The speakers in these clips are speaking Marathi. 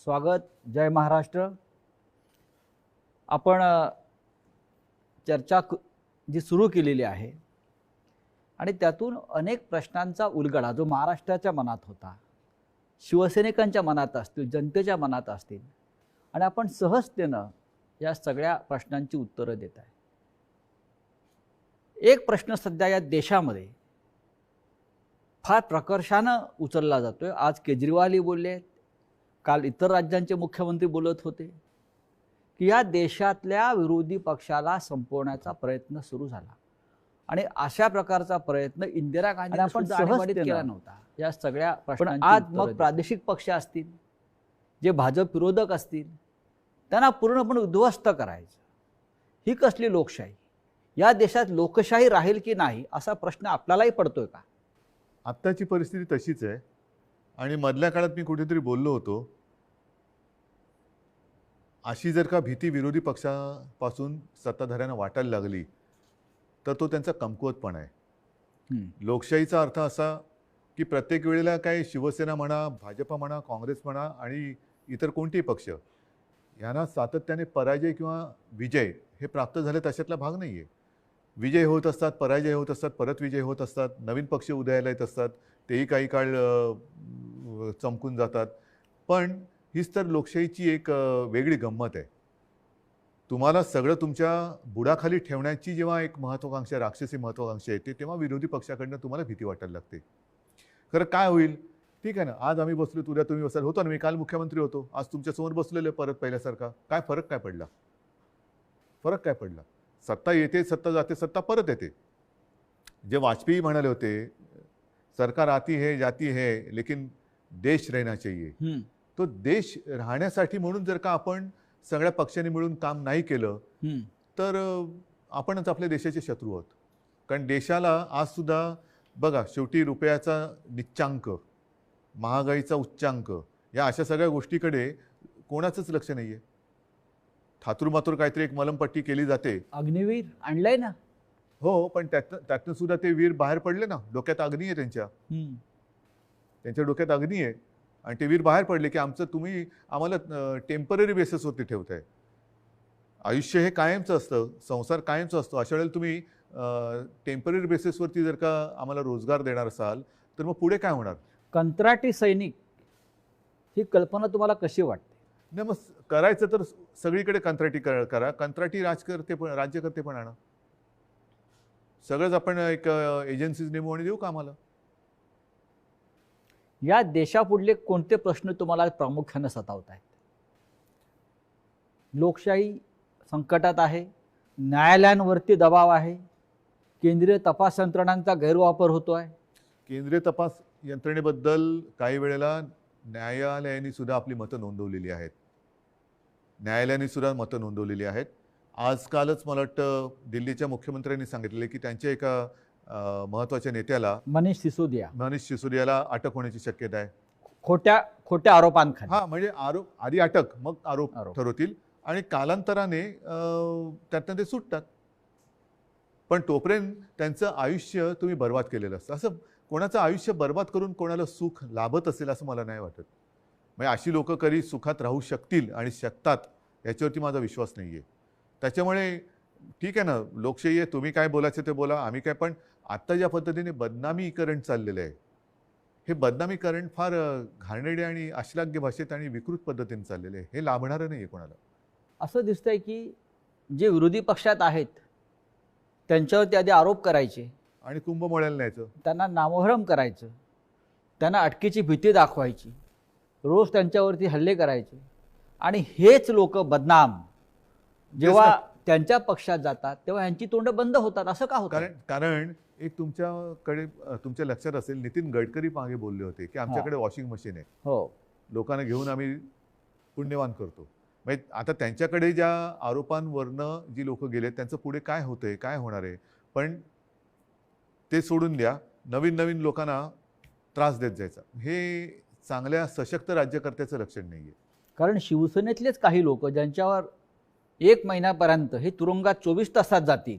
स्वागत. जय महाराष्ट्र. आपण चर्चा जी सुरू केलेली आहे आणि त्यातून अनेक प्रश्नांचा उलगडा जो महाराष्ट्राच्या मनात होता, शिवसैनिकांच्या मनात असतील, जनतेच्या मनात असतील, आणि आपण सहजतेनं या सगळ्या प्रश्नांची उत्तरं देत आहे. एक प्रश्न सध्या या देशामध्ये फार प्रकर्षानं उचलला जातोय. आज केजरीवालही बोलले, काल इतर राज्यांचे मुख्यमंत्री बोलत होते की या देशातल्या विरोधी पक्षाला संपवण्याचा प्रयत्न सुरू झाला आणि अशा प्रकारचा प्रयत्न इंदिरा गांधी आपण सहजतेनं केला नव्हता. या सगळ्या प्रश्नांची आज मग प्रादेशिक पक्ष असतील, जे भाजप विरोधक असतील, त्यांना पूर्णपणे उद्ध्वस्त करायचं. ही कसली लोकशाही? या देशात लोकशाही राहील की नाही असा प्रश्न आपल्यालाही पडतोय का? आत्ताची परिस्थिती तशीच आहे. आणि मधल्या काळात मी कुठेतरी बोललो होतो, अशी जर का भीती विरोधी पक्षापासून सत्ताधाऱ्यांना वाटायला लागली तर तो त्यांचा कमकुवतपणा आहे. लोकशाहीचा अर्थ असा की प्रत्येक वेळेला काय शिवसेना म्हणा, भाजपा म्हणा, काँग्रेस म्हणा आणि इतर कोणतेही पक्ष यांना सातत्याने पराजय किंवा विजय हे प्राप्त झाले तशातला भाग नाही आहे. विजय होत असतात, पराजय होत असतात, परत विजय होत असतात, नवीन पक्ष उदयाला येत असतात, तेही काही काळ चमकून जातात. पण हीच तर लोकशाहीची एक वेगळी गंमत आहे. तुम्हाला सगळं तुमच्या बुडाखाली ठेवण्याची जेव्हा एक महत्त्वाकांक्षा, राक्षसी महत्त्वाकांक्षा येते, तेव्हा विरोधी पक्षाकडनं तुम्हाला भीती वाटायला लागते. खरं काय होईल? ठीक आहे ना, आज आम्ही बसलो, उद्या तुम्ही बसाल. होतो ना, मी काल मुख्यमंत्री होतो, आज तुमच्यासमोर बसलेलो परत पहिल्यासारखा. काय फरक काय पडला? फरक काय पडला? सत्ता येते, सत्ता जाते, सत्ता परत येते. जे वाजपेयी म्हणाले होते, सरकार आती है जाती है लेकिन देश रहना चाहिए. तो देश राहण्यासाठी म्हणून जर का आपण सगळ्या पक्षांनी मिळून काम नाही केलं तर आपणच आपल्या देशाचे शत्रू आहोत. कारण देशाला आज सुद्धा बघा, शेवटी रुपयाचा निच्चांक, महागाईचा उच्चांक, या अशा सगळ्या गोष्टीकडे कोणाचंच लक्ष नाही आहे. थातूरमातूर काहीतरी एक मलमपट्टी केली जाते. अग्निवीर आणलंय ना. हो, पण त्यातनं सुद्धा ते वीर बाहेर पडले ना. डोक्यात अग्नी आहे त्यांच्या डोक्यात अग्नी आहे आणि ते वीर बाहेर पडले की आमचं तुम्ही आम्हाला टेम्पररी बेसिसवरती ठेवताय. आयुष्य हे कायमचं असतं, संसार कायमचा असतो. अशा वेळेला तुम्ही टेम्पररी बेसिसवरती जर का आम्हाला रोजगार देणार असाल तर मग पुढे काय होणार? कंत्राटी सैनिक ही कल्पना तुम्हाला कशी वाटते? नाही, मग करायचं तर सगळीकडे कंत्राटी करा. कंत्राटी राज्यकर्ते पण आणा. सगळंच आपण एक एजन्सीज नेमू आणि देऊ का आम्हाला? या देशापुढले कोणते प्रश्न तुम्हाला प्रामुख्याने सतावत आहेत? लोकशाही संकटात आहे, न्यायालयांवरती दबाव आहे, केंद्रीय तपास यंत्रणांचा गैरवापर होतो आहे. केंद्रीय तपास यंत्रणेबद्दल काही वेळेला न्यायालयांनी सुद्धा आपली मतं नोंदवलेली आहेत. आजकालच मला वाटतं दिल्लीच्या मुख्यमंत्र्यांनी सांगितले की त्यांच्या एका महत्त्वाच्या नेत्याला, मनीष सिसोदियाला अटक होण्याची शक्यता आहे. खोट्या आरोपांखाली. हां, म्हणजे आधी अटक, मग आरोप ठरवतील आणि कालांतराने त्यातनं ते सुटतात. पण तोपर्यंत त्यांचं आयुष्य तुम्ही बर्बाद केलेलं असतं. असं कोणाचं आयुष्य बर्बाद करून कोणाला सुख लाभत असेल असं मला नाही वाटत. म्हणजे अशी लोक कधी सुखात राहू शकतील आणि शकतात याच्यावरती माझा विश्वास नाही आहे. त्याच्यामुळे ठीक आहे ना, लोकशाही आहे, तुम्ही काय बोलायचं ते बोला, आम्ही काय. पण आत्ता ज्या पद्धतीने बदनामीकरण चाललेलं आहे, हे बदनामीकरण फार घाणेरडे आणि अश्लाघ्य भाषेत आणि विकृत पद्धतीने चाललेलं आहे. हे लाभणारं नाही आहे कोणाला. असं दिसतंय की जे विरोधी पक्षात आहेत त्यांच्यावरती आधी आरोप करायचे आणि कुंभमेळ्याला न्यायचं, त्यांना नामोहरम करायचं, त्यांना अटकेची भीती दाखवायची, रोज त्यांच्यावरती हल्ले करायचे, आणि हेच लोक बदनाम जेव्हा त्यांच्या पक्षात जातात तेव्हा यांची तोंड बंद होतात. असं का होतं? कारण एक तुमच्या लक्षात असेल, नितीन गडकरी मागे बोलले होते की आमच्याकडे वॉशिंग मशीन आहे, हो, लोकांना घेऊन आम्ही पुण्यवान करतो. म्हणजे आता त्यांच्याकडे ज्या आरोपांवरनं जी लोक गेले त्यांचं पुढे काय होतंय, काय होणार आहे? पण ते सोडून द्या, नवीन लोकांना त्रास देत जायचा, हे चांगल्या सशक्त राज्यकर्त्याचं लक्षण नाही आहे. कारण शिवसेनेतलेच काही लोक ज्यांच्यावर 1 महिन्यापर्यंत हे तुरुंगात 24 तासात जातील,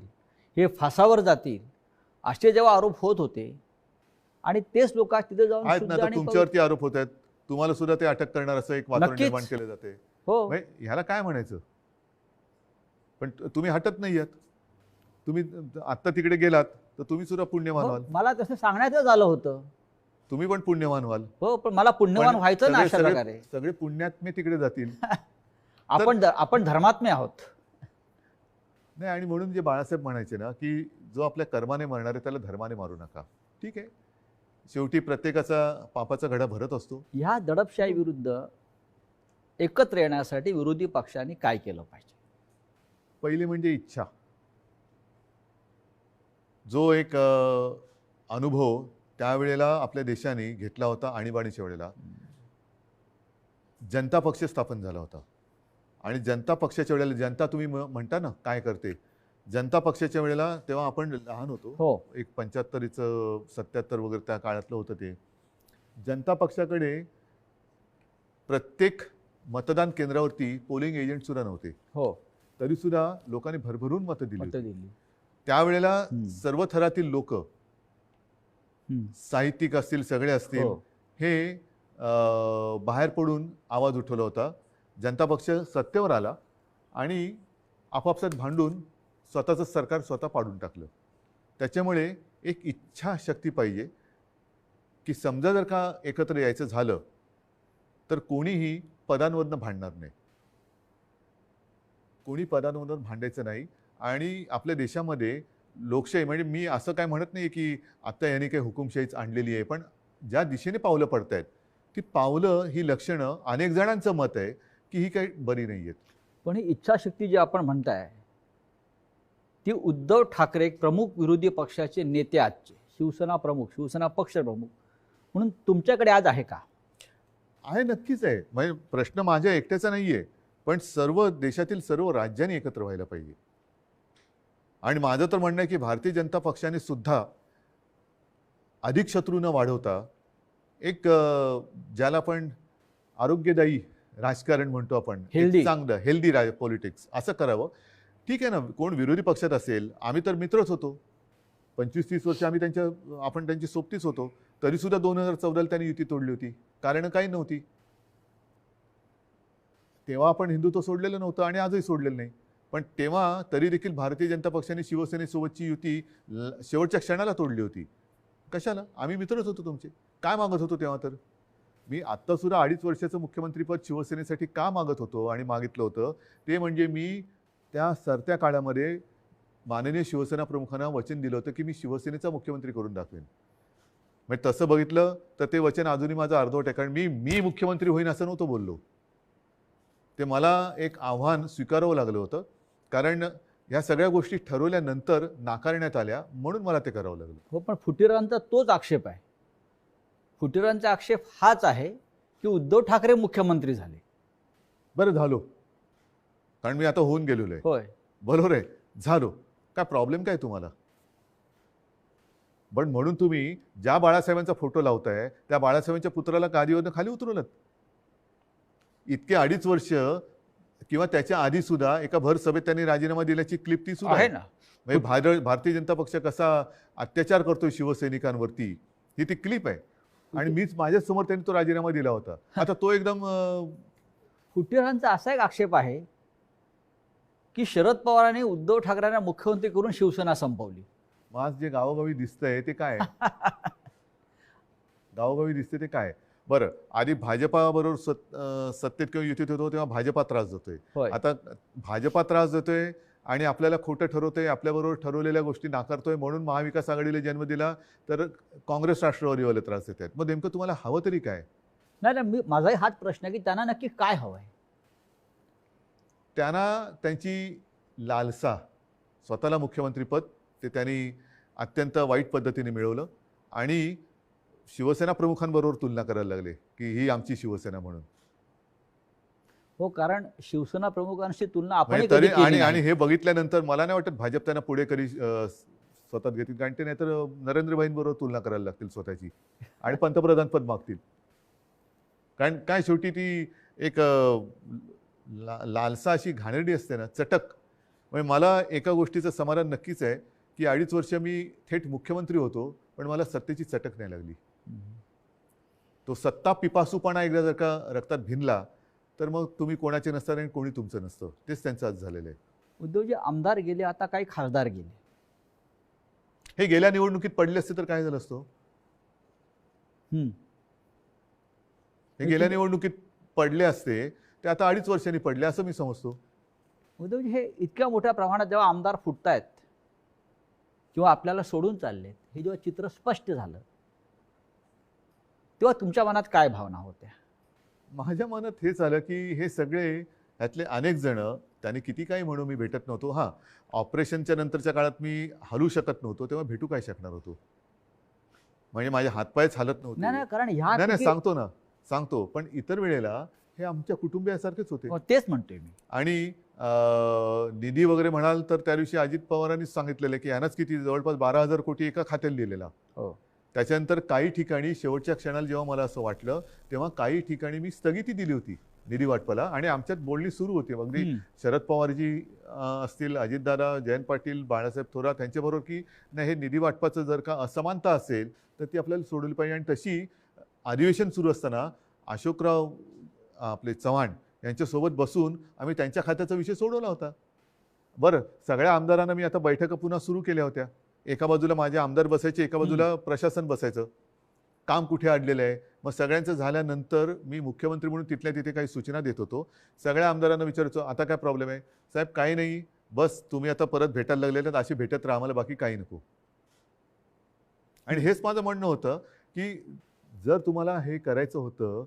हे फासावर जातील, असे जेव्हा आरोप होत होते आणि तेच लोक तिथे जाऊन तुमच्यावरती आरोप होत आहेत, तुम्हाला सुद्धा ते अटक करणार असं एक वातावरण नक्कीच. निर्माण केलं जाते. हो म्हणजे ह्याला काय म्हणायचं? पण तुम्ही हटत नाही आहात. तुम्ही आत्ता तिकडे गेलात तर तुम्ही सुद्धा पुण्यवान हो व्हाल. मला तसं सांगण्यातच आलं होतं. तुम्ही पण पुण्यवान व्हाल. हो पण मला पुण्यवान पण व्हायचं ना सगळे अशा सगळे प्रकारे. सगळे पुण्यात्मे तिकडे जातील. आपण धर्मात्मे आहोत. नाही, आणि म्हणून जे बाळासाहेब म्हणायचे ना, की जो आपल्या कर्माने मरणार आहे त्याला धर्माने मारू नका. ठीक आहे, शेवटी प्रत्येकाचा पापाचा घडा भरत असतो. ह्या दडपशाही विरुद्ध एकत्र येण्यासाठी विरोधी पक्षांनी काय केलं पाहिजे? पहिली म्हणजे इच्छा. जो एक अनुभव त्यावेळेला आपल्या देशाने घेतला होता आणीबाणीच्या वेळेला, जनता पक्ष स्थापन झाला होता. आणि जनता पक्षाच्या वेळेला, जनता तुम्ही म्हणता ना काय करते, जनता पक्षाच्या वेळेला तेव्हा आपण लहान होतो. हो एक 75चं 77 वगैरे त्या काळातलं होतं ते. जनता पक्षाकडे प्रत्येक मतदान केंद्रावरती पोलिंग एजंट सुद्धा नव्हते. हो तरी सुद्धा लोकांनी भरभरून मतं दिली मतं होती. दिली. त्यावेळेला हम्म. सर्व थरातील लोक, हम्म. साहित्यिक असतील, सगळे असतील, हो. हे बाहेर पडून आवाज उठवला होता. जनता पक्ष सत्तेवर आला आणि आपापसात भांडून स्वतःचं सरकार स्वतः पाडून टाकलं. त्याच्यामुळे एक इच्छाशक्ती पाहिजे की समजा जर का एकत्र यायचं झालं तर कोणीही पदांवरनं भांडणार नाही. कोणी पदांवरून भांडायचं नाही. आणि आपल्या देशामध्ये लोकशाही, म्हणजे मी असं काय म्हणत नाही की आत्ता यांनी काही हुकुमशाहीच आणलेली आहे, पण ज्या दिशेने पावलं पडत आहेत ती पावलं, ही लक्षणं, अनेक जणांचं मत आहे की ही काही बरी नाही आहेत. पण ही इच्छाशक्ती जी आपण म्हणताय ती उद्धव ठाकरे प्रमुख विरोधी पक्षाचे नेते आजचे, शिवसेना प्रमुख, शिवसेना पक्ष प्रमुख म्हणून तुमच्याकडे आज आहे का? आहे, नक्कीच आहे. म्हणजे प्रश्न माझ्या एकट्याचा नाही आहे, पण सर्व देशातील सर्व राज्यांनी एकत्र व्हायला पाहिजे. आणि माझं तर म्हणणं आहे की भारतीय जनता पक्षाने सुद्धा अधिक शत्रू न वाढवता एक ज्याला आपण आरोग्यदायी राजकारण म्हणतो आपण, Healthy. एक चांगलं हेल्दी पॉलिटिक्स असं करावं. ठीक आहे ना, कोण विरोधी पक्षात असेल, आम्ही तर मित्रच होतो. 25-30 वर्ष आम्ही आपण त्यांची सोबतीच होतो. तरी सुद्धा 2014 त्यांनी युती तोडली होती. कारण काही नव्हती. तेव्हा आपण हिंदुत्व सोडलेलं नव्हतं आणि आजही सोडलेलं नाही. पण तेव्हा तरी देखील भारतीय जनता पक्षाने शिवसेनेसोबतची युती शेवटच्या क्षणाला तोडली होती. कशाला? आम्ही मित्रच होतो तुमचे. काय मागत होतो तेव्हा? तर मी आत्ता सुद्धा 2.5 वर्षाचं मुख्यमंत्रीपद शिवसेनेसाठी का मागत होतो आणि मागितलं होतं, ते म्हणजे मी त्या सरत्या काळामध्ये माननीय शिवसेना प्रमुखांना वचन दिलं होतं की मी शिवसेनेचा मुख्यमंत्री करून दाखवेन. म्हणजे तसं बघितलं तर ते वचन अजूनही माझं अर्धवट आहे. कारण मी मुख्यमंत्री होईन असं नव्हतं बोललो. ते मला एक आव्हान स्वीकारावं लागलं होतं. कारण ह्या सगळ्या गोष्टी ठरवल्यानंतर नाकारण्यात आल्या, म्हणून मला ते करावं लागलं. हो पण फुटीरांचा तोच आक्षेप आहे. फुटीरांचा आक्षेप हाच आहे की उद्धव ठाकरे मुख्यमंत्री झाले. बरं झालो, कारण मी आता होऊन गेलेलो आहे. होय बरोबर आहे, झालो. काय प्रॉब्लेम काय तुम्हाला? पण म्हणून तुम्ही ज्या बाळासाहेबांचा फोटो लावताय त्या बाळासाहेबांच्या पुत्राला गादीवरनं खाली उतरवलं. इतके 2.5 वर्ष किंवा त्याच्या आधी सुद्धा एका भर सभेत त्यांनी राजीनामा दिल्याची क्लिप ती सुद्धा आहे ना. म्हणजे भारतीय जनता पक्ष कसा अत्याचार करतोय शिवसैनिकांवरती, ही ती क्लिप आहे. आणि मीच माझ्याच समोर त्यांनी तो राजीनामा दिला होता. आता तो एकदम फुटीरांचा असा एक आक्षेप आहे की शरद पवारांनी उद्धव ठाकरेंना मुख्यमंत्री करून शिवसेना संपवली. आज जे गावोगावी दिसतंय ते काय? गावोगावी दिसते ते काय? बरं, आधी भाजपाबरोबर सत्तेत किंवा युतीत होतो तेव्हा भाजपा त्रास देतोय. होय. आता भाजपा त्रास देतोय आणि आपल्याला खोटं ठरवतोय, आपल्याबरोबर ठरवलेल्या गोष्टी नाकारतोय, म्हणून महाविकास आघाडीला जन्म दिला, तर काँग्रेस राष्ट्रवादीवाले त्रास देत आहेत. मग नेमकं तुम्हाला हवं तरी काय? नाही माझाही हाच प्रश्न आहे की त्यांना नक्की काय हवंय? त्यांना त्यांची लालसा, स्वतःला मुख्यमंत्रीपद ते त्यांनी अत्यंत वाईट पद्धतीने मिळवलं आणि शिवसेना प्रमुखांबरोबर तुलना करायला लागले की ही आमची शिवसेना म्हणून. हो कारण शिवसेना प्रमुखांशी तुलना आपण म्हणजे तरी आणि हे बघितल्यानंतर मला नाही वाटत भाजप त्यांना पुढे कधी स्वतःत घेतील. कारण ते नाहीतर नरेंद्रभाईंबरोबर तुलना करायला लागतील स्वतःची आणि पंतप्रधान पद मागतील. कारण काय, शेवटी ती एक लालसा अशी घाणेरडी असते ना, चटक. म्हणजे मला एका गोष्टीचं समाधान नक्कीच आहे की 2.5 वर्ष मी थेट मुख्यमंत्री होतो, पण मला सत्तेची चटक नाही लागली. तो सत्ता पिपासूपणा एकदा जर का रक्तात भिनला तर मग तुम्ही कोणाचे नसतात आणि कोणी तुमचं नसतं. तेच त्यांचं आज झालेलं आहे. उद्धवजी, आमदार गेले, आता काही खासदार गेले. हे गेल्या निवडणुकीत पडले असते तर काय झालं असतं? हे गेल्या निवडणुकीत पडले असते ते आता 2.5 वर्षांनी पडले असं मी समजतो. उद्धवजी, हे इतक्या मोठ्या प्रमाणात जेव्हा आमदार फुटतायत किंवा आपल्याला सोडून चाललेत, हे जेव्हा चित्र स्पष्ट झालं तेव्हा तुमच्या मनात काय भावना होत्या? माझ्या मनात हेच आलं की हे सगळे ह्यातले अनेक जण, त्यांनी किती काही म्हणू, मी भेटत नव्हतो. हां, ऑपरेशनच्या नंतरच्या काळात मी हलू शकत नव्हतो, तेव्हा भेटू काय शकणार होतो? म्हणजे माझे हातपायच हालत नव्हते. नाही, कारण नाही, सांगतो पण इतर वेळेला हे आमच्या कुटुंबियासारखेच होते. तेच म्हणतोय मी. आणि निधी वगैरे म्हणाल तर त्या दिवशी अजित पवारांनीच सांगितलेलं की यानंच किती जवळपास 12,000 कोटी एका खात्याला दिलेला. त्याच्यानंतर काही ठिकाणी शेवटच्या क्षणाला जेव्हा मला असं वाटलं तेव्हा काही ठिकाणी मी स्थगिती दिली होती निधी वाटपाला आणि आमच्यात बोलणी सुरू होती. अगदी शरद पवारजी असतील, अजितदादा, जयंत पाटील, बाळासाहेब थोरात यांच्याबरोबर की नाही, हे निधी वाटपाचं जर का असमानता असेल तर ती आपल्याला सोडवली पाहिजे. आणि तशी अधिवेशन सुरू असताना अशोकराव आपले चव्हाण यांच्यासोबत बसून आम्ही त्यांच्या खात्याचा विषय सोडवला होता. बरं, सगळ्या आमदारांना मी आता बैठका पुन्हा सुरू केल्या होत्या. एका बाजूला माझे आमदार बसायचे, एका बाजूला प्रशासन बसायचं. काम कुठे अडलेलं आहे, मग सगळ्यांचं झाल्यानंतर मी मुख्यमंत्री म्हणून तिथल्या तिथे काही सूचना देत होतो. सगळ्या आमदारांना विचारायचो, आता काय प्रॉब्लेम आहे? साहेब काही नाही, बस तुम्ही आता परत भेटायला लागलेले तर अशी भेटत राहा, आम्हाला बाकी काही नको. आणि हेच माझं म्हणणं होतं की जर तुम्हाला हे करायचं होतं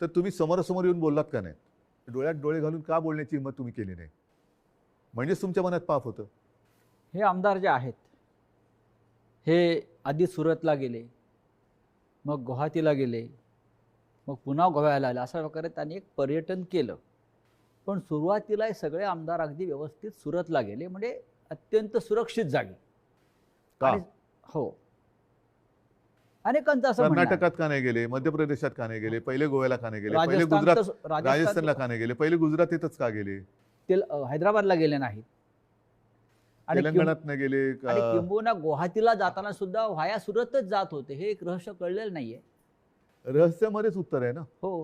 तर तुम्ही समोरासमोर येऊन बोललात का नाही? डोळ्यात डोळे घालून का बोलण्याची हिंमत तुम्ही केली नाही? म्हणजेच तुमच्या मनात पाप होतं. हे आमदार जे आहेत हे आधी सुरतला गेले, मग गुवाहाटीला गेले, मग पुन्हा गोव्याला आले, अशा प्रकारे त्यांनी एक पर्यटन केलं. पण सुरुवातीला हे सगळे आमदार अगदी व्यवस्थित सुरतला गेले, म्हणजे अत्यंत सुरक्षित जागी. का? हो, अनेकांचं असं म्हणणं आहे. कर्नाटकात का नाही गेले? मध्य प्रदेशात का नाही गेले? पहिले गोव्याला का नाही गेले? पहिले राजस्थानला का नाही गेले? पहिले गुजरातीतच का गेले? ते हैदराबादला गेले नाहीत, तेलंगणात नाही गेले, आणि किंबहुना गुवाहाटीला जाताना सुद्धा व्हाया सुरतच जात होते. हे एक रहस्य कळलेलं नाहीये. रहस्यामध्येच उत्तर आहे ना. हो,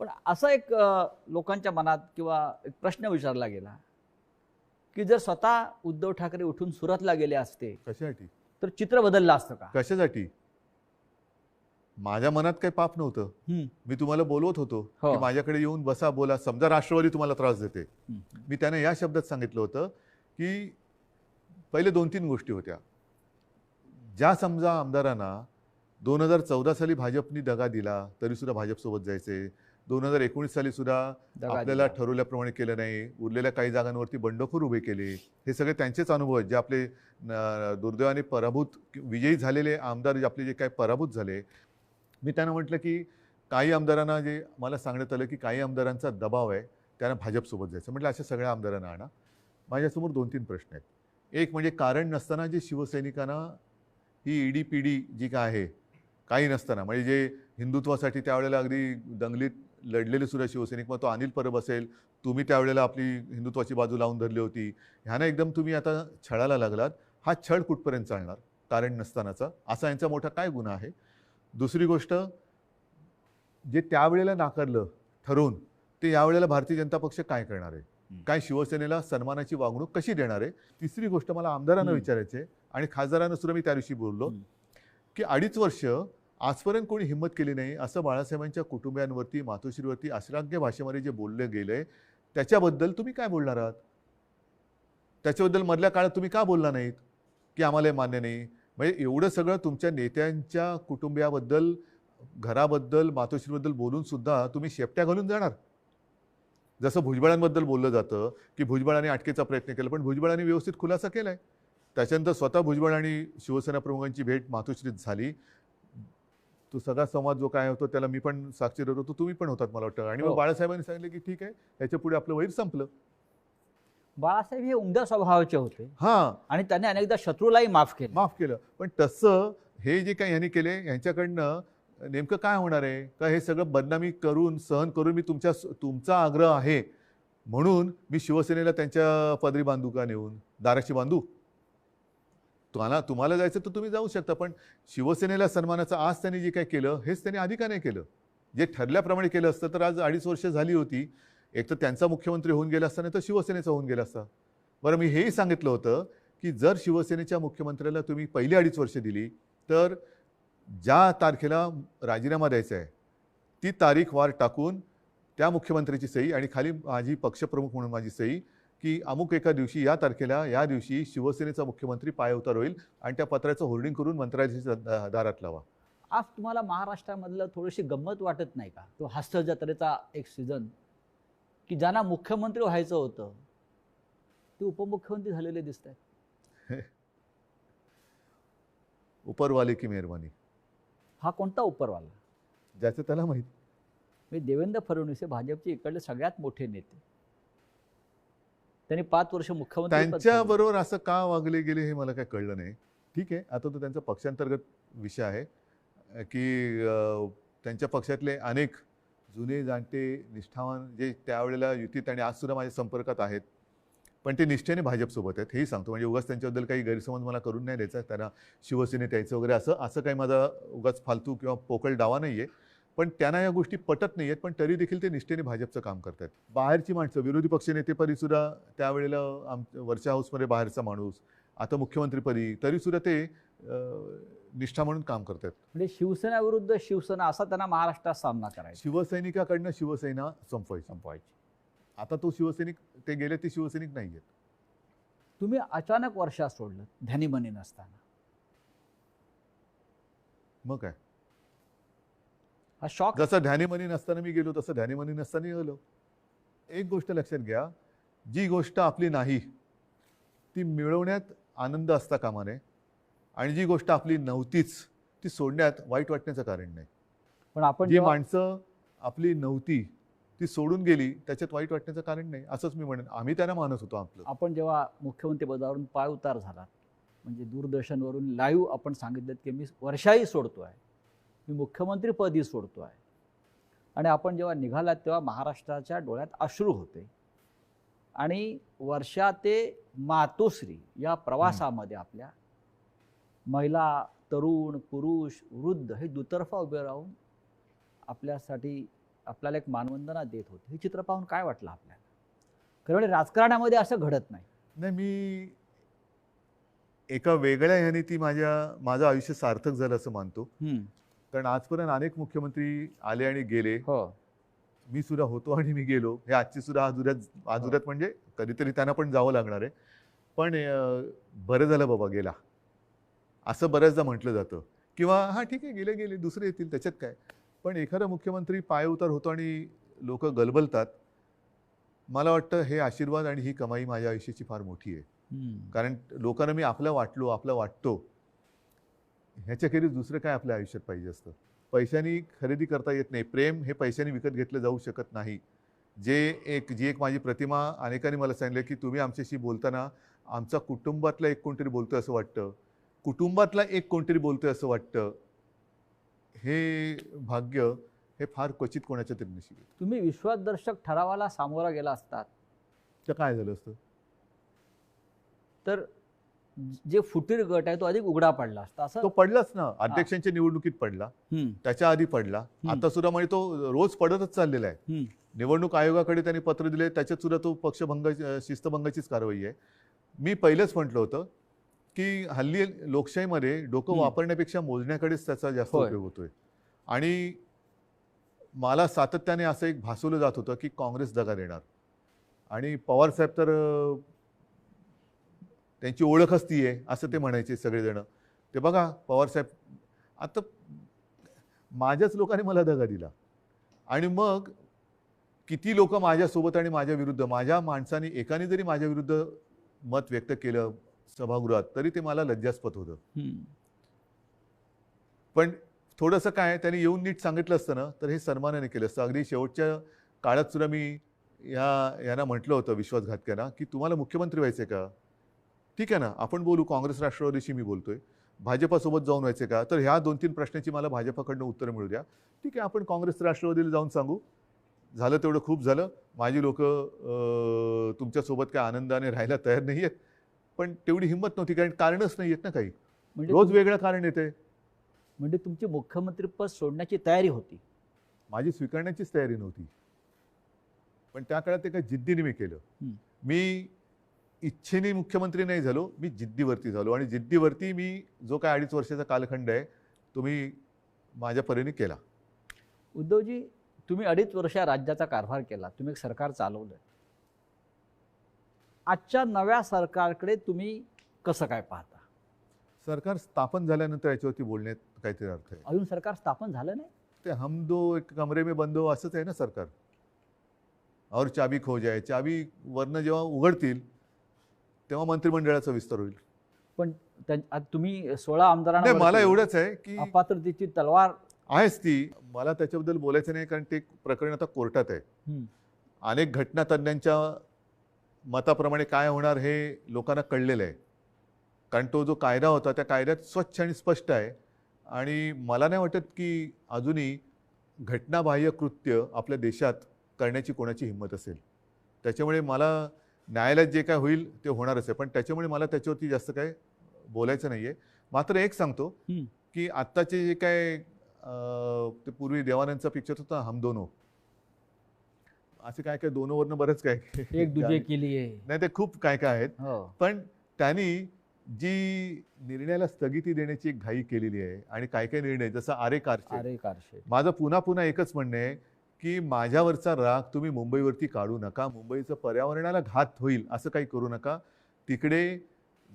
पण असा एक लोकांच्या मनात किंवा एक प्रश्न विचारला गेला की जर स्वतः उद्धव ठाकरे उठून सुरतला गेले असते कशासाठी, तर चित्र बदललं असतं का? कशासाठी? माझ्या मनात काही पाप नव्हतं. मी तुम्हाला बोलवत होतो की माझ्याकडे येऊन बसा, बोला. समजा राष्ट्रवादी तुम्हाला त्रास देते, मी त्यांना या शब्दात सांगितलं होतं की पहिले 2-3 गोष्टी होत्या. ज्या समजा आमदारांना 2014 साली भाजपनी दगा दिला तरी सुद्धा भाजपसोबत जायचे, 2019 साली सुद्धा आपल्याला ठरवल्याप्रमाणे केलं नाही, उरलेल्या काही जागांवरती बंडखोर उभे केले. हे सगळे त्यांचेच अनुभव आहेत. जे आपले दुर्दैवाने पराभूत विजयी झालेले आमदार आपले जे काही पराभूत झाले, मी त्यांना म्हटलं की काही आमदारांना जे मला सांगण्यात आलं की काही आमदारांचा दबाव आहे, त्यांना भाजपसोबत जायचं. म्हटलं अशा सगळ्या आमदारांना आणा. माझ्यासमोर 2-3 प्रश्न आहेत. एक म्हणजे कारण नसताना जे शिवसैनिकांना ही ईडी पीडी जी काय आहे, काही नसताना, म्हणजे जे हिंदुत्वासाठी त्यावेळेला अगदी दंगलीत लढलेले सुद्धा शिवसैनिक, मग तो अनिल परब असेल, तुम्ही त्यावेळेला आपली हिंदुत्वाची बाजू लावून धरली होती, ह्यानं एकदम तुम्ही आता छळाला लागलात. हा छळ कुठपर्यंत चालणार कारण नसतानाचा? असा यांचा मोठा काय गुन्हा आहे? दुसरी गोष्ट, जे त्यावेळेला नाकारलं ठरवून, ते यावेळेला भारतीय जनता पक्ष काय करणार आहे? काय शिवसेनेला सन्मानाची वागणूक कशी देणार आहे? तिसरी गोष्ट मला आमदारांना विचारायची आहे आणि खासदारांना सुद्धा मी त्या दिवशी बोललो की 2.5 वर्ष आजपर्यंत कोणी हिंमत केली नाही असं बाळासाहेबांच्या कुटुंबियांवरती, मातोश्रीवरती अश्लाघ्य भाषेमध्ये जे बोललं गेलंय त्याच्याबद्दल तुम्ही काय बोलणार आहात? त्याच्याबद्दल मधल्या काळात तुम्ही का बोलला नाहीत की आम्हाला हे मान्य नाही? म्हणजे एवढं सगळं तुमच्या नेत्यांच्या कुटुंबियाबद्दल, घराबद्दल, मातोश्रीबद्दल बोलून सुद्धा तुम्ही शेपट्या घालून जाणार. जसं भुजबळांबद्दल बोललं जातं की भुजबळांनी अटकेचा प्रयत्न केला, पण भुजबळांनी व्यवस्थित खुलासा केलाय. त्याच्यानंतर स्वतः भुजबळ आणि शिवसेना प्रमुखांची भेट मातोश्रीत झाली. तो सगळा संवाद जो काय होतो त्याला मी पण साक्षीदार होतो, तुम्ही पण होतात मला वाटतं. आणि मग बाळासाहेबांनी सांगितलं की ठीक आहे, याच्या पुढे आपलं वैर संपलं. बाळासाहेब हे उमद्या स्वभावाचे होते. हां, आणि त्यांनी अनेकदा शत्रूलाही माफ केलं. पण तसं हे जे काही यांनी केले, यांच्याकडनं नेमकं काय होणार आहे? का हे सगळं बदनामी करून, सहन करून मी तुमचा आग्रह आहे म्हणून मी शिवसेनेला त्यांच्या पदरी बांधू का नेऊन? दाराशी बांधू? तुम्हाला जायचं तर तुम्ही जाऊ शकता, पण शिवसेनेला सन्मानाचं आज त्यांनी जे काय केलं हेच त्यांनी आधी का नाही केलं? जे ठरल्याप्रमाणे केलं असतं तर आज 2.5 वर्ष झाली होती. एक तर त्यांचा मुख्यमंत्री होऊन गेला असता, नाही तर शिवसेनेचा होऊन गेला असता. बरं, मी हेही सांगितलं होतं की जर शिवसेनेच्या मुख्यमंत्र्याला तुम्ही पहिली 2.5 वर्ष दिली तर ज्या तारखेला राजीनामा द्यायचा आहे ती तारीख वार टाकून त्या मुख्यमंत्र्याची सही आणि खाली माझी पक्षप्रमुख म्हणून माझी सही की अमुक एका दिवशी या तारखेला या दिवशी शिवसेनेचा मुख्यमंत्री पायउतार होईल आणि त्या पत्राचं होर्डिंग करून मंत्रालयाच्या दारात लावा. आज तुम्हाला महाराष्ट्रामधलं थोडीशी गंमत वाटत नाही का? तो हास्य जत्रेचा एक सीझन की ज्यांना मुख्यमंत्री व्हायचं होतं ते उपमुख्यमंत्री झालेले दिसत आहेत. उपरवाले की मेहरबानी. हा कोणता उपरवाला? ज्याचं त्याला माहित. मी देवेंद्र फडणवीस हे भाजपचे इकडले सगळ्यात मोठे नेते. त्यांनी 5 वर्ष मुख्यमंत्री त्यांच्याबरोबर असं का वागले गेले हे मला काय कळलं नाही. ठीक आहे, आता तो त्यांचा पक्षांतर्गत विषय आहे की त्यांच्या पक्षातले अनेक जुने जाणते निष्ठावान जे त्यावेळेला युतीत आणि आजसुद्धा माझ्या संपर्कात आहेत, पण ते निष्ठेने भाजपसोबत आहेत हेही सांगतो. म्हणजे उगाच त्यांच्याबद्दल काही गैरसमज मला करून नाही द्यायचा, त्यांना शिवसेनेत यायचं वगैरे असं काही माझा उगाच फालतू किंवा पोकळ डावा नाही आहे. पण त्यांना या गोष्टी पटत नाही आहेत, पण तरी देखील ते निष्ठेने भाजपचं काम करतात. बाहेरची माणसं विरोधी पक्षनेतेपदीसुद्धा त्यावेळेला वरच्या हाऊसमध्ये बाहेरचा माणूस, आता मुख्यमंत्रीपदी, तरीसुद्धा ते निष्ठा म्हणून काम करतात. म्हणजे शिवसेना विरुद्ध शिवसेना असा त्यांना महाराष्ट्रात सामना करायचा. शिवसैनिकाकडनं शिवसेना संपवायची. आता तो शिवसैनिक, ते गेले ते शिवसैनिक नाही आहेत. तुम्ही अचानक वर्षात सोडलं ध्यानीमनी नसताना. मग काय, हा शॉक. जसं ध्यानीमनी नसताना मी गेलो तसं ध्यानीमनी नसताना गेलो. एक गोष्ट लक्षात घ्या, जी गोष्ट आपली नाही ती मिळवण्यात आनंद असता कामा नये आणि जी गोष्ट आपली नव्हतीच ती सोडण्यात वाईट वाटण्याचं कारण नाही. पण आपण जी माणसं आपली नव्हती ती सोडून गेली त्याच्यात वाईट वाटण्याचं कारण नाही, असंच मी म्हणेन. आम्ही त्यांना मानत होतो आपलं. आपण जेव्हा मुख्यमंत्री पदावरून पाय उतार झाला, म्हणजे दूरदर्शनवरून लाईव्ह आपण सांगितलं की मी वर्षाही सोडतोय, मी मुख्यमंत्रीपदी सोडतोय, आणि आपण जेव्हा निघालात तेव्हा महाराष्ट्राच्या डोळ्यात अश्रू होते. आणि वर्षा ते मातोश्री या प्रवासामध्ये आपल्या महिला, तरुण, पुरुष, वृद्ध हे दुतर्फा उभे राहून आपल्यासाठी आपल्याला एक मानवंदना देत होते. हे चित्र पाहून काय वाटलं आपल्याला? खरं म्हणजे राजकारणामध्ये असं घडत नाही. नाही, मी एका वेगळ्या ह्याने ती माझं आयुष्य सार्थक झालं असं मानतो. कारण आजपर्यंत अनेक मुख्यमंत्री आले आणि गेले. हो, मी सुद्धा होतो आणि मी गेलो. हे आजची सुद्धा आजुऱ्यात म्हणजे कधीतरी त्यांना पण जावं लागणार आहे. पण बरं झालं बाबा गेला असं बऱ्याचदा म्हटलं जातं, किंवा हा ठीक आहे गेले दुसरे येतील त्याच्यात काय. पण एखादा मुख्यमंत्री पाय उतार होतो आणि लोक गलबलतात. मला वाटतं हे आशीर्वाद आणि ही कमाई माझ्या आयुष्याची फार मोठी आहे. कारण लोकांना मी आपलं वाटतो ह्याच्याखेरीज दुसरं काय आपल्या आयुष्यात पाहिजे असतं. पैशानी खरेदी करता येत नाही. प्रेम हे पैशाने विकत घेतलं जाऊ शकत नाही. जी एक माझी प्रतिमा अनेकांनी मला सांगितलं की तुम्ही आमच्याशी बोलताना आमचा कुटुंबातला एक कोणतरी बोलतोय असं वाटतं, कुटुंबातला एक कोणतरी बोलतोय असं वाटतं. हे भाग्य हे फार क्वचित कोणाच्या तरी नशिबी. तुम्ही विश्वासदर्शक ठरावाला सामोरा गेला असतात तर काय झालं असतं? तर जे फुटीर गट आहे तो अधिक उघडा पडला असता. असं तो पडलाच ना, अध्यक्षांच्या निवडणुकीत पडला, त्याच्या आधी पडला, आता सुद्धा म्हणजे तो रोज पडतच चाललेला आहे. निवडणूक आयोगाकडे त्यांनी पत्र दिले, त्याच्यात सुद्धा तो शिस्तभंगाचीच कारवाई आहे. मी पहिलेच म्हटलं होतं की हल्ली लोकशाहीमध्ये डोकं वापरण्यापेक्षा मोजण्याकडेच त्याचा जास्त उपयोग होतोय. आणि मला सातत्याने असं एक भासवलं जात होतं की काँग्रेस दगा देणार, आणि पवार साहेब तर त्यांची ओळखच ती आहे असं ते म्हणायचे सगळेजण. ते बघा पवार साहेब, आता माझ्याच लोकांनी मला दगा दिला आणि मग किती लोक माझ्यासोबत आणि माझ्या विरुद्ध, माझ्या माणसाने एकाने जरी माझ्या विरुद्ध मत व्यक्त केलं सभागृहात तरी ते मला लज्जास्पद होतं. पण थोडंसं काय त्यांनी येऊन नीट सांगितलं असतं ना तर हे सन्मानाने केलं असतं. अगदी शेवटच्या काळात सुद्धा मी यांना म्हटलं होतं विश्वासघातक्यांना की तुम्हाला मुख्यमंत्री व्हायचं का? ठीक आहे ना, आपण बोलू. काँग्रेस राष्ट्रवादीशी मी बोलतोय. भाजपासोबत जाऊन व्हायचे का? तर ह्या 2-3 प्रश्नाची मला भाजपाकडनं उत्तर मिळू द्या. ठीक आहे, आपण काँग्रेस राष्ट्रवादीला जाऊन सांगू. झालं तेवढं खूप झालं. माझी लोक तुमच्यासोबत काय आनंदाने राहायला तयार नाही आहेत, पण तेवढी हिंमत नव्हती, कारण कारणच नाही आहेत ना काही. म्हणजे रोज वेगळं कारण येते. म्हणजे तुमची मुख्यमंत्रीपद सोडण्याची तयारी होती. माझी स्वीकारण्याचीच तयारी नव्हती, पण त्या काळात ते काही जिद्दीने मी केलं. मी इच्छेने मुख्यमंत्री नाही झालो, मी जिद्दीवरती झालो, आणि जिद्दीवरती मी जो काय 2.5 वर्षाचा कालखंड आहे तो मी माझ्या परीने केला. उद्धवजी, तुम्ही 2.5 वर्ष राज्याचा कारभार केला, तुम्ही एक सरकार चालवलं. आजच्या नव्या सरकारकडे तुम्ही कसं काय पाहता? सरकार स्थापन झाल्यानंतर याच्यावरती बोलण्यात काहीतरी अर्थ आहे. अजून सरकार स्थापन झालं नाही. ते हम दो एक कमरे में बंद हो असंच आहे ना सरकार. और चाबी खो जाए, चाबी वरनं जेव्हा उघडतील तेव्हा मंत्रिमंडळाचा विस्तार होईल. पण आज तुम्ही 16 आमदारांना नाही, मला एवढंच आहे की अपात्रतेची तलवार आहेच ती. मला त्याच्याबद्दल बोलायचं नाही, कारण ते प्रकरण आता कोर्टात आहे. अनेक घटना तज्ञांच्या मताप्रमाणे काय होणार हे लोकांना कळलेलं आहे, कारण तो जो कायदा होता त्या कायद्यात स्वच्छ आणि स्पष्ट आहे. आणि मला नाही वाटत की अजूनही घटनाबाह्य कृत्य आपल्या देशात करण्याची कोणाची हिंमत असेल. त्याच्यामुळे मला न्यायालयात जे काय होईल ते होणारच आहे, पण त्याच्यामुळे मला त्याच्यावरती जास्त काय बोलायचं नाही आहे. मात्र एक सांगतो की आत्ताचे जे काय ते पूर्वी देवानंदचा पिक्चर होता हम दोनो, असे काय काय दोनोवरनं बरंच काय एक दुजे केली आहे, नाही ते खूप काय काय आहेत. पण त्यांनी जी निर्णयाला स्थगिती देण्याची एक घाई केलेली आहे, आणि काय काय निर्णय जसं आरे कारशेड. माझं पुन्हा पुन्हा एकच म्हणणं आहे की माझ्यावरचा राग तुम्ही मुंबईवरती काढू नका. मुंबईचं पर्यावरणाला घात होईल असं काही करू नका. तिकडे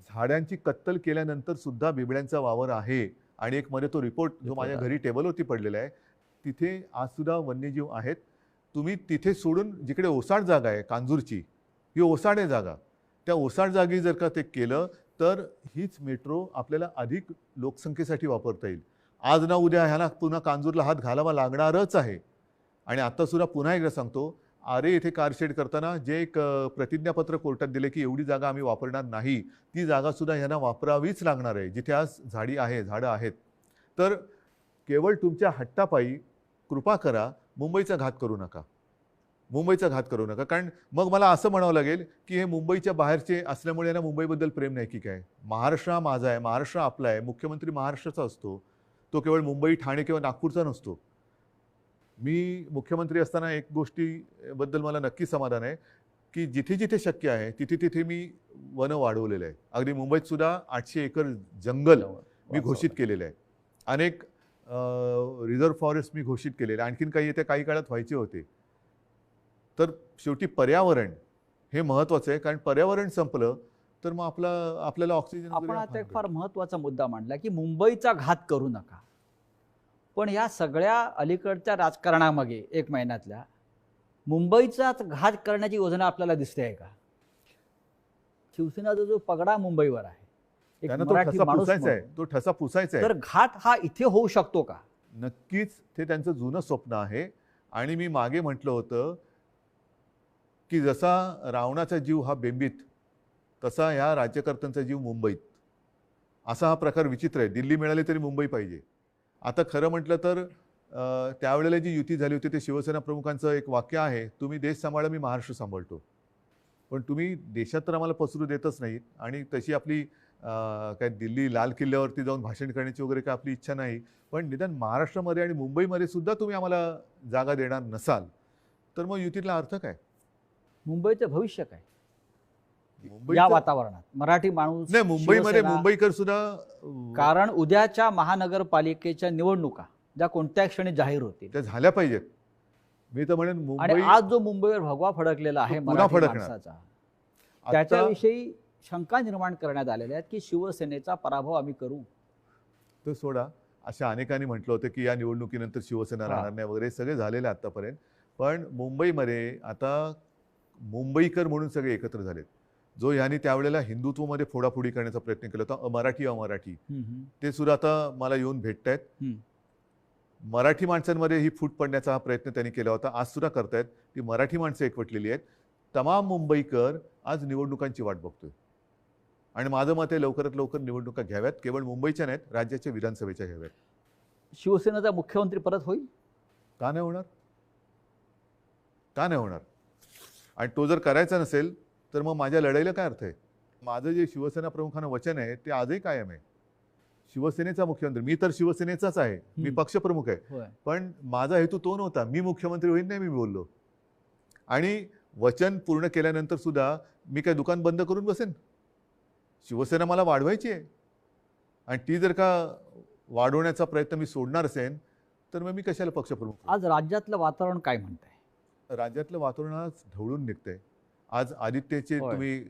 झाडांची कत्तल केल्यानंतर सुद्धा बिबळ्यांचा वावर आहे, आणि एक मध्ये तो रिपोर्ट जो माझ्या घरी टेबलवरती पडलेला आहे, तिथे आज सुद्धा वन्यजीव आहेत. तुम्ही तिथे सोडून जिकडे ओसाड जागा आहे कांजूरची, ही ओसाड आहे जागा, त्या ओसाड जागी जर का ते केलं तर हीच मेट्रो आपल्याला अधिक लोकसंख्येसाठी वापरता येईल. आज ना उद्या ह्याला पुन्हा कांजूरला हात घालावा लागणारच आहे. आणि आता सुद्धा पुन्हा एकदा सांगतो, आरे येथे कारशेड करताना जे एक प्रतिज्ञापत्र कोर्टात दिले की एवढी जागा आम्ही वापरणार नाही, ती जागा सुद्धा ह्यांना वापरावीच लागणार आहे जिथे आज झाडं आहेत. तर केवळ तुमच्या हट्टापायी कृपा करा, मुंबईचा घात करू नका. मुंबईचा घात करू नका. कारण मग मला असं म्हणावं लागेल की हे मुंबईच्या बाहेरचे असल्यामुळे ना मुंबईबद्दल प्रेम नाही की काय. महाराष्ट्र हा माझा आहे, महाराष्ट्र आपला आहे, मुख्यमंत्री महाराष्ट्राचा असतो, तो केवळ मुंबई, ठाणे किंवा नागपूरचा नसतो. मी मुख्यमंत्री असताना एक गोष्टीबद्दल मला नक्की समाधान आहे की जिथे जिथे शक्य आहे तिथे तिथे मी वनं वाढवलेलं आहे. अगदी मुंबईत सुद्धा 800 एकर जंगल मी घोषित केलेलं आहे. अनेक रिझर्व्ह फॉरेस्ट मी घोषित केलेले, आणखीन काही येत्या काही काळात व्हायचे होते. तर शेवटी पर्यावरण हे महत्त्वाचं आहे, कारण पर्यावरण संपलं तर मग आपल्याला ऑक्सिजन. आपण आता एक फार महत्त्वाचा मुद्दा मांडला की मुंबईचा घात करू नका. पण या सगळ्या अलीकडच्या राजकारणामागे 1 महिन्यातल्या मुंबईचाच घात करण्याची योजना आपल्याला दिसते आहे का? शिवसेनेचा जो पगडा मुंबईवर आहे, एक मराठी माणूस आहे, तो ठसा पुसायचा आहे. तर घात हा इथे होऊ शकतो का? नक्कीच ते त्यांचं जुनं स्वप्न आहे. आणि मी मागे म्हटलं होतं की जसा रावणाचा जीव हा बेंबीत, तसा ह्या राज्यकर्त्यांचा जीव मुंबईत. असा हा प्रकार विचित्र आहे. दिल्ली मिळाली तरी मुंबई पाहिजे. आता खरं म्हटलं तर त्यावेळेला जी युती झाली होती ते शिवसेना प्रमुखांचं एक वाक्य आहे, तुम्ही देश सांभाळा, मी महाराष्ट्र सांभाळतो. पण तुम्ही देशात तर आम्हाला पसरू देतच नाहीत, आणि तशी आपली काय दिल्ली लाल किल्ल्यावरती जाऊन भाषण करण्याची वगैरे काय आपली इच्छा नाही. पण निदान महाराष्ट्रामध्ये आणि मुंबईमध्ये सुद्धा तुम्ही आम्हाला जागा देणार नसाल तर मग युतीतला अर्थ काय? मुंबईचं भविष्य काय या वातावरणात? मराठी माणूस नाही, मुंबईमध्ये मुंबईकर सुद्धा, कारण उद्याच्या महानगरपालिकेच्या निवडणुका ज्या कोणत्या क्षणी जाहीर होतील त्या झाल्या पाहिजेत. मी तर म्हणेन मुंबई, आणि आज जो मुंबईवर भगवा फडकलेला आहे मराठी माणसाचा, त्याच्याविषयी शंका निर्माण करण्यात आलेल्या आहेत की शिवसेनेचा पराभव आम्ही करू. तो सोडा, अशा अनेकांनी म्हटलं होतं की या निवडणुकीनंतर शिवसेना राहणार नाही वगैरे, सगळे झालेले आतापर्यंत. पण मुंबईमध्ये आता मुंबईकर म्हणून सगळे एकत्र झालेत. जो यांनी त्यावेळेला हिंदुत्वमध्ये फोडाफोडी करण्याचा प्रयत्न केला होता, अमराठी, ते सुद्धा आता मला येऊन भेटत आहेत. मराठी माणसांमध्ये ही फूट पडण्याचा हा प्रयत्न त्यांनी केला होता, आज सुद्धा करतायत. ती मराठी माणसं एकवटलेली आहेत. तमाम मुंबईकर आज निवडणुकांची वाट बघतोय, आणि माझं मत आहे लवकरात लवकर निवडणुका घ्याव्यात. केवळ मुंबईच्या नाहीत, राज्याच्या विधानसभेच्या घ्याव्यात. शिवसेनेचा मुख्यमंत्री परत होईल का नाही होणार? का नाही होणार? आणि तो जर करायचा नसेल तर मग माझ्या लढाईला काय अर्थ आहे? माझं जे शिवसेना प्रमुखांना वचन आहे ते आजही कायम आहे. शिवसेनेचा मुख्यमंत्री, मी तर शिवसेनेचाच आहे, मी पक्षप्रमुख आहे, होय. पण माझा हेतू तो नव्हता. मी मुख्यमंत्री होईन नाही मी बोललो. आणि वचन पूर्ण केल्यानंतर सुद्धा मी काय दुकान बंद करून बसेन? शिवसेना मला वाढवायची आहे आणि ती जर का वाढवण्याचा प्रयत्न मी सोडणार असेल तर मग मी कशाला पक्षप्रमुख? आज राज्यातलं वातावरण काय म्हणतंय? राज्यातलं वातावरण आज ढवळून निघतंय. आज आदित्यचे होय. तुम्ही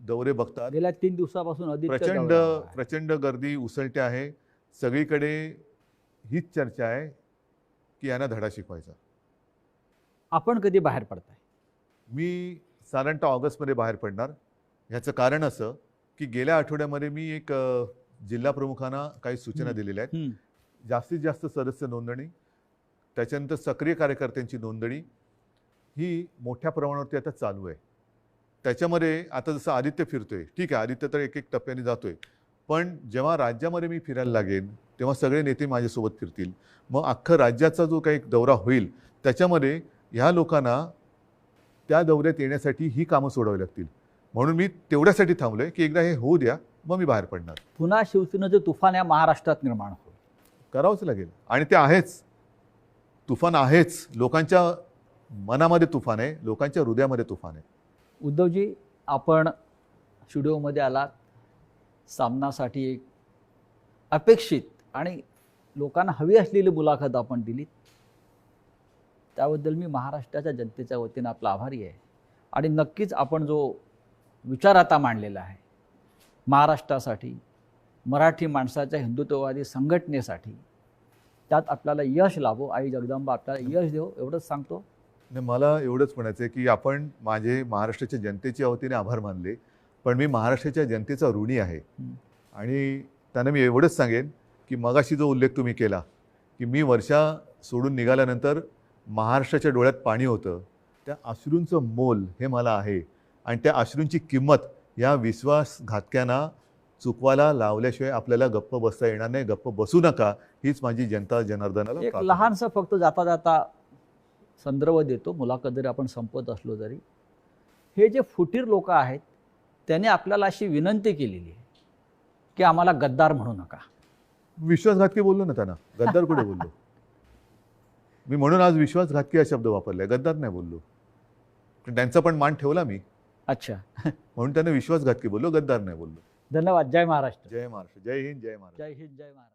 दौरे बघतात, गेल्या 3 दिवसापासून आदित्य प्रचंड दौऱ्यावर आहे. प्रचंड गर्दी उसळते आहे. सगळीकडे हीच चर्चा आहे की यांना धडा शिकवायचा. आपण कधी बाहेर पडताय? मी साधारणतः ऑगस्टमध्ये बाहेर पडणार. ह्याचं कारण असं की गेल्या आठवड्यामध्ये मी एक जिल्हा प्रमुखांना काही सूचना दिलेल्या आहेत. जास्तीत जास्त सदस्य नोंदणी, त्याच्यानंतर सक्रिय कार्यकर्त्यांची नोंदणी ही मोठ्या प्रमाणावरती आता चालू आहे. त्याच्यामध्ये आता जसं आदित्य फिरतोय, ठीक आहे, आदित्य तर एक एक टप्प्याने जातोय, पण जेव्हा राज्यामध्ये मी फिरायला लागेन तेव्हा सगळे नेते माझ्यासोबत फिरतील. मग अख्खं राज्याचा जो काही दौरा होईल त्याच्यामध्ये ह्या लोकांना त्या दौऱ्यात येण्यासाठी ही कामं सोडावी लागतील. म्हणून मी तेवढ्यासाठी थांबलोय की एकदा हे होऊ द्या, मग मी बाहेर पडणार. पुन्हा शिवसेनेचं तुफान या महाराष्ट्रात निर्माण होईल. करावंच लागेल आणि ते आहेच. तुफान आहेच. लोकांच्या मनामध्ये तुफान आहे, लोकांच्या हृदयामध्ये तुफान आहे. उद्धवजी, आपण स्टुडिओमध्ये आलात, सामनासाठी एक अपेक्षित आणि लोकांना हवी असलेली मुलाखत आपण दिली. त्याबद्दल मी महाराष्ट्राच्या जनतेच्या वतीनं आपला आभारी आहे. आणि नक्कीच आपण जो विचार आता मांडलेला आहे महाराष्ट्रासाठी, मराठी माणसाच्या हिंदुत्ववादी संघटनेसाठी, त्यात आपल्याला यश लाभो, आई जगदंबा आपल्याला यश देव, एवढंच सांगतो. नाही, मला एवढंच म्हणायचं आहे की आपण माझे महाराष्ट्राच्या जनतेच्या वतीने आभार मानले, पण मी महाराष्ट्राच्या जनतेचा ऋणी आहे. आणि त्यांना मी एवढंच सांगेन की मगाशी जो उल्लेख तुम्ही केला की मी वर्षा सोडून निघाल्यानंतर महाराष्ट्राच्या डोळ्यात पाणी होतं, त्या अश्रूंचं मोल हे मला आहे आणि त्या अश्रूंची किंमत या विश्वासघातक्यांना चुकवायला लावल्याशिवाय आपल्याला गप्प बसता येणार नाही. गप्प बसू नका, हीच माझी जनता जनार्दनाला एक प्रार्थना. लहानसं फक्त जाता जाता संदर्भ देतो, मुलाखत जरी आपण संपत असलो तरी. हे जे फुटीर लोक आहेत त्याने आपल्याला अशी विनंती केलेली आहे की आम्हाला गद्दार म्हणू नका. विश्वासघातकी बोललो ना त्यांना, गद्दार कुठे बोललो मी? म्हणून आज विश्वासघातकी हा शब्द वापरलाय, गद्दार नाही बोललो. त्यांचा पण मान ठेवला मी, अच्छा. म्हणून त्यांना विश्वासघातकी बोललो, गद्दार नाही बोललो. धन्यवाद. जय महाराष्ट्र. जय महाराष्ट्र. जय हिंद. जय महाराष्ट्र. जय हिंद. जय महाराष्ट्र.